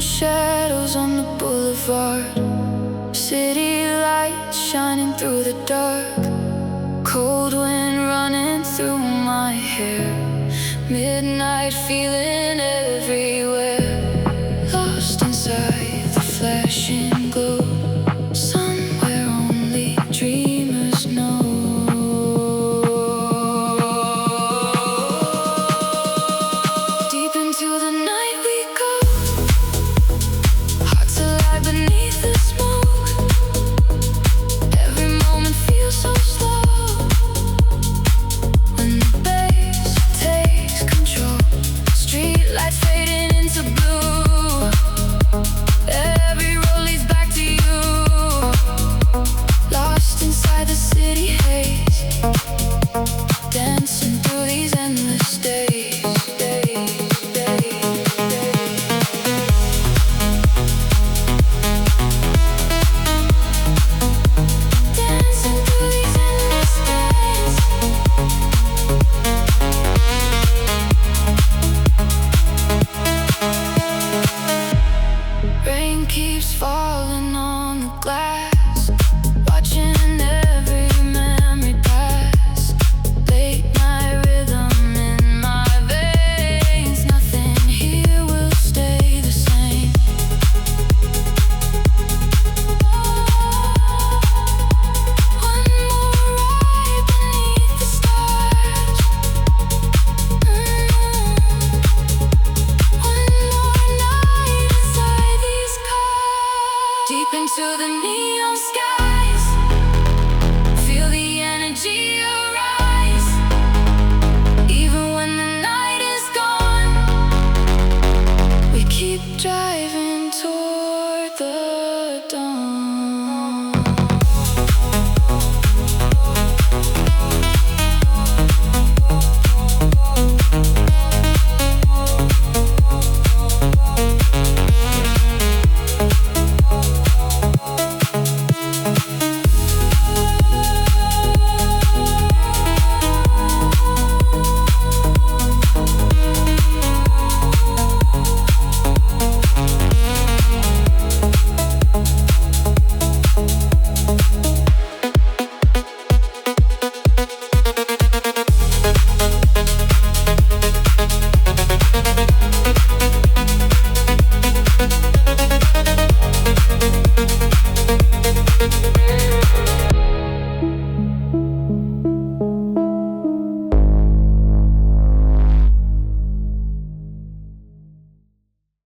Shadows on the boulevard, city lights shining through the dark, cold wind running through my hair, midnight feeling everywhere, lost inside the flashing glow, somewhere only dreamers know. Deep into the night we go, beneath the smoke. Every moment feels so slow when the bass takes control. Streetlights fading into blue. Every road leads back to you. Lost inside the city haze, dancing through these endless days. Keeps falling on the glass, watching every memory pass. Late night rhythm in my veins, nothing here will stay the same. One more ride beneath the stars. One more night inside these cars. Deep into the neon